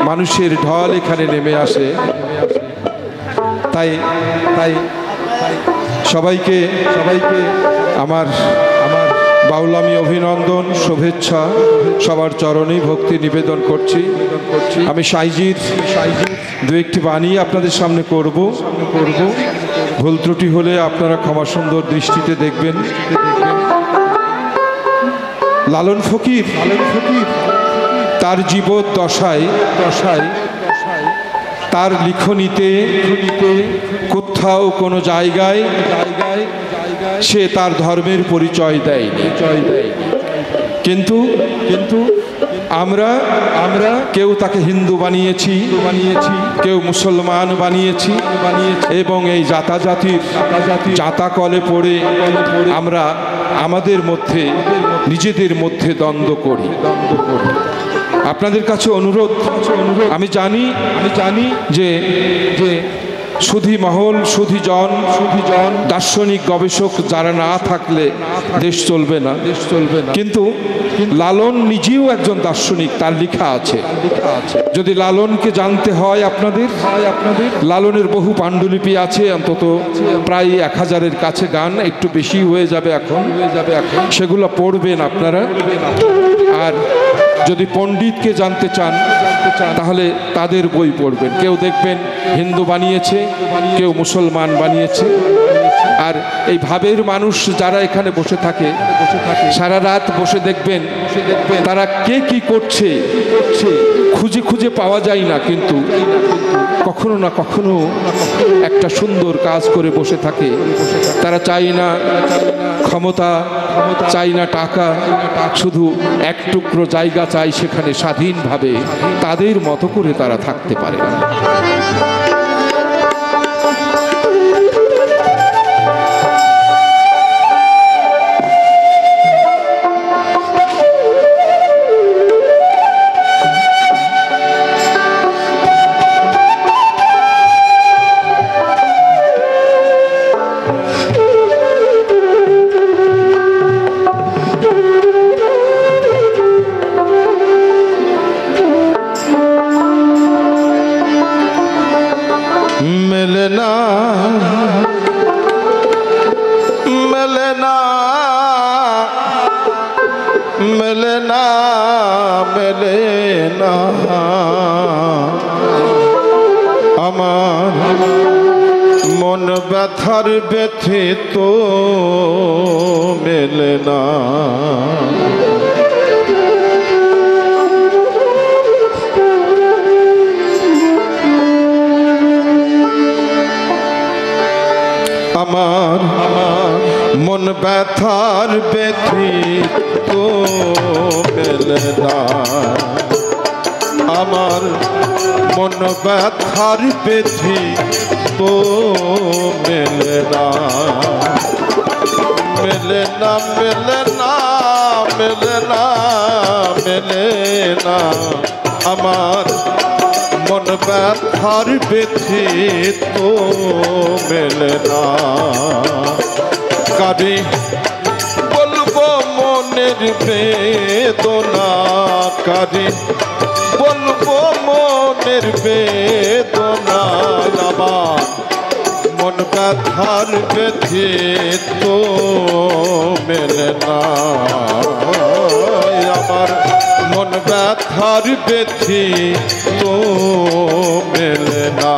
মানুষের ঢল এখানে নেমে আসে। তাই তাই সবাইকে আমার বাউলামি অভিনন্দন, শুভেচ্ছা, সবার চরণে ভক্তি নিবেদন করছি। আমি সাইজির দু একটি বাণী আপনাদের সামনে করব। ভুল ত্রুটি হলে আপনারা ক্ষমা সুন্দর দৃষ্টিতে দেখবেন। লালন ফকির তার জীবদ্দশায় তার লিখনীতে কোথাও কোনো জায়গায় সে তার ধর্মের পরিচয় দেয়নি। কিন্তু আমরা কেউ তাকে হিন্দু বানিয়েছি, কেউ মুসলমান বানিয়েছি এবং এই জাতা কলে পড়ে আমরা আমাদের মধ্যে নিজেদের মধ্যে দ্বন্দ্ব করি। আপনাদের কাছে অনুরোধ, আমি জানি যে সুধী মহল, সুধীজন, দার্শনিক গবেষক যারা না থাকলে দেশ চলবে না। কিন্তু লালন নিজেও একজন দার্শনিক, তার লেখা আছে। যদি লালনকে জানতে হয় আপনাদের, লালনের বহু পাণ্ডুলিপি আছে, অন্তত প্রায় 1000-এর কাছে গান, একটু বেশি হয়ে যাবে এখন। সেগুলো পড়বেন আপনারা। আর যদি পণ্ডিতকে জানতে চান তাহলে তাদের বই পড়বেন। কেউ দেখবেন হিন্দু বানিয়েছে, কেউ মুসলমান বানিয়েছে। আর এই ভাবের মানুষ যারা এখানে বসে থাকে, সারা রাত বসে দেখবেন তারা কে কি করছে খুঁজে পাওয়া যায় না, কিন্তু কখনো না কখনো একটা সুন্দর কাজ করে বসে থাকে। তারা চায় না ক্ষমতা, চাই না টাকা, শুধু এক টুকরো জায়গা চাই, সেখানে স্বাধীনভাবে তাদের মতো করে তারা থাকতে পারে। আমার মন ব্যথার ব্যথে তো মেলে না, আমার মন ব্যথার ব্যথে তো মেলে না, আমার মন ব্যথার ব্যথে তো মেলে না, মেলে না, মেলে না, মেলে না, মেলে না, আমার মন ব্যথার ব্যথে তো মেলে না। কারে বলবো মনের বেদনা, কারে বলবো মনের বেদনা, আমার মন ব্যথার ব্যথে তো মেলে না, আমার মন ব্যথার ব্যথে তো মেলে না।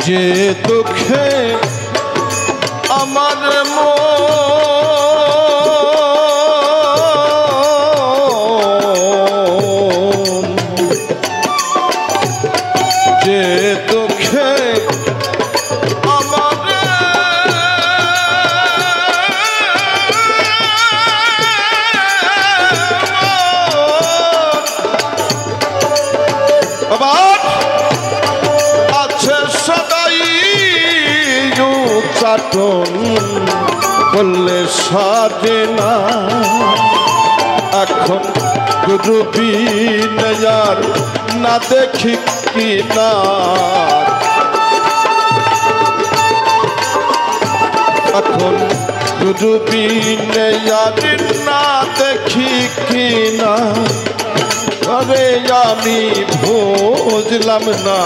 যে দুঃখে আমার মন যে দুঃখে বললে সাজে না এখন গুরুবিন আর না দেখি কি না এখন গুরুবিন আর না দেখি কি না আরে আমি বুঝলাম না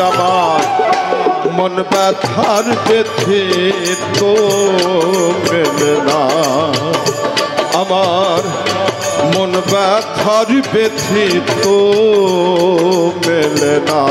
আমার মন ব্যথার বেঁধে তো মেলে না আমার মন ব্যথার বেঁধে তো মেলে না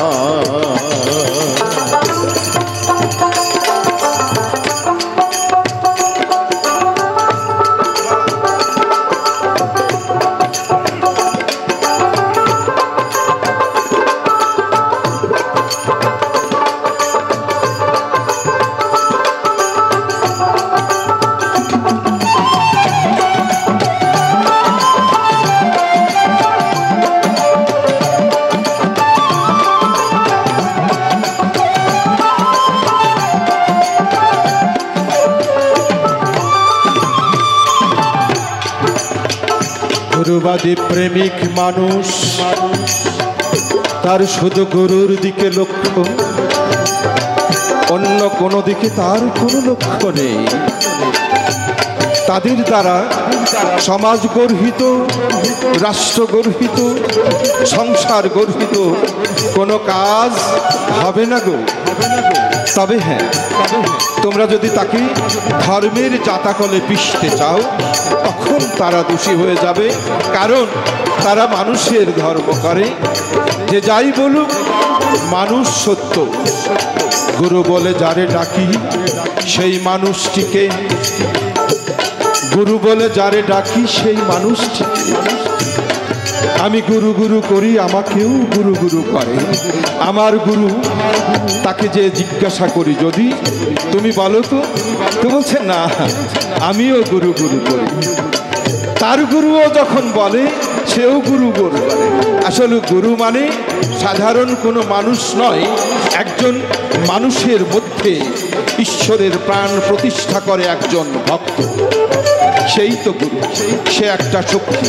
গুরুবাদী প্রেমিক মানুষ তার শুধু গুরুর দিকে লক্ষ্য অন্য কোনো দিকে তার কোনো লক্ষ্য নেই তাদের দ্বারা সমাজ গর্হিত রাষ্ট্র গর্হিত সংসার গর্হিত কোনো কাজ হবে না গো তবে হ্যাঁ তোমরা যদি তাকে ধর্মের জাতাকলে পিষতে চাও তখন তারা দোষী হয়ে যাবে কারণ তারা মানুষের ধর্ম করে যে যাই বলুক মানুষ সত্য গুরু বলে যারে ডাকি সেই মানুষটিকে গুরু বলে যারে ডাকি সেই মানুষটিকে আমি গুরু গুরু করি আমাকেও গুরু গুরু করে আমার গুরু তাকে যে জিজ্ঞাসা করি যদি তুমি বলো তো বলছে না আমিও গুরু গুরু করি তার গুরুও যখন বলে সেও গুরু গুরু বলে আসলে গুরু মানে সাধারণ কোনো মানুষ নয় একজন মানুষের মধ্যে ঈশ্বরের প্রাণ প্রতিষ্ঠা করে একজন ভক্ত সেই তো গুরু সে একটা শক্তি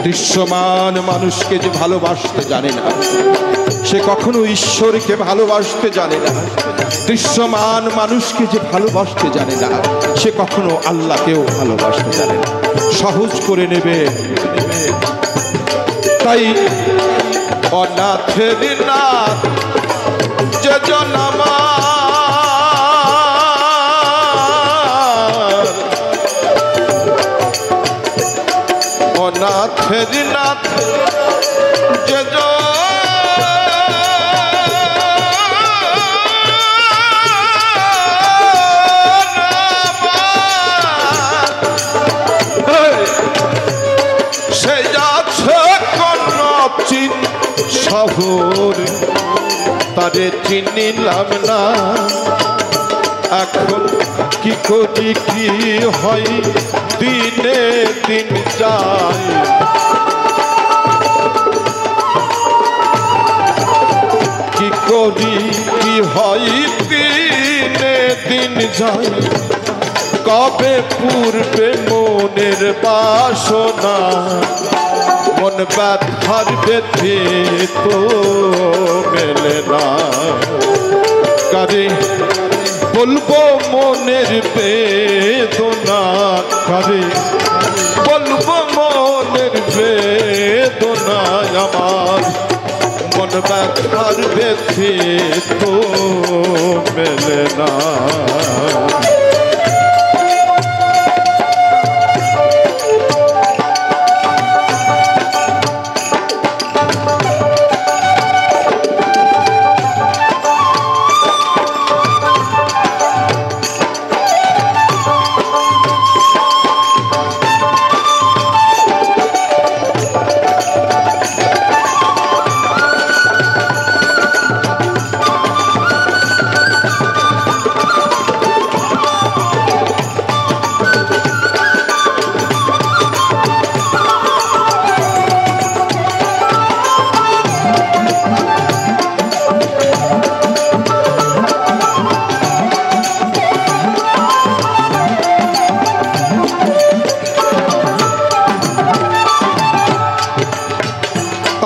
দৃশ্যমান মানুষকে যে ভালোবাসতে জানে না সে কখনো ঈশ্বরকে ভালোবাসতে জানে না দৃশ্যমান মানুষকে যে ভালোবাসতে জানে না সে কখনো আল্লাহকেও ভালোবাসতে জানে না সহজ করে নেবে তাই অনাথের নাথ যে জনমা অনাথের নাথ যে সে যাচ্ছে কন্নচিন শহর তারে চিনিলাম না এখন কি করি কি হয় দিনে দিন যায় কি করি কি হয় দিনে দিন যায় কবে পূর্বে মনের বাসনা মন ব্যথার বেঁধে তো মেলে না কারে বলবো মনের বেদনা কারে বলবো মনের বেদনা আমার মন ব্যথার বেঁধে তো মেলে না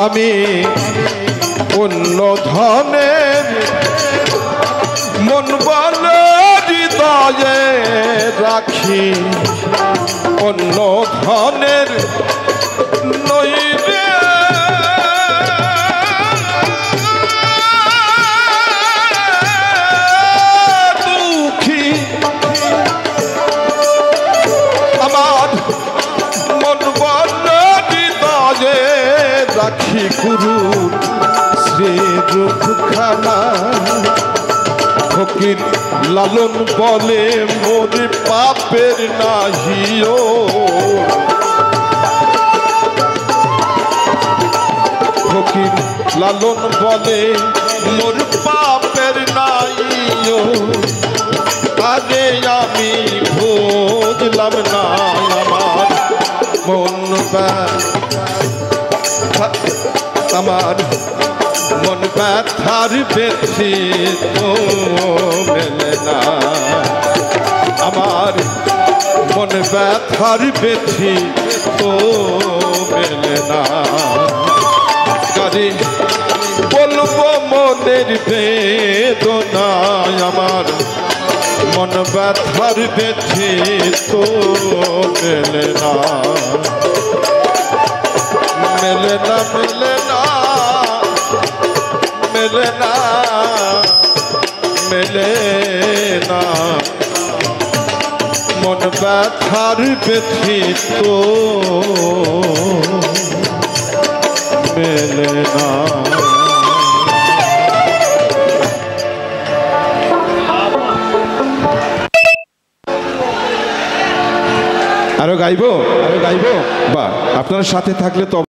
আমি অন্য ধনের মন বলে হৃদয়ে রাখি, অন্য ধনের নই রে দুঃখী। আমার মন বলে হৃদয়ে রাখি গুরু শ্রীরূপখানা। ফকির লালন বলে মোর পাপের নাহিও, ফকির লালন বলে মোর পাপের নাহিও। আগে আমি বুঝলাম না আমার মন আমার মন ব্যথার বেশি তো মেলে না, আমার মন ব্যথার বেশি তো মেলে না। কাজে বলবো মনের বেদনা, আমার মন ব্যথার বেশি তো মেলে না, মেলে না, মেলে না, মেলে না, মেলে না। মন ব্যথার ব্যথিত মেলে না। আরো গাইবো, আরো গাইবো। বা আপনার সাথে থাকলে তো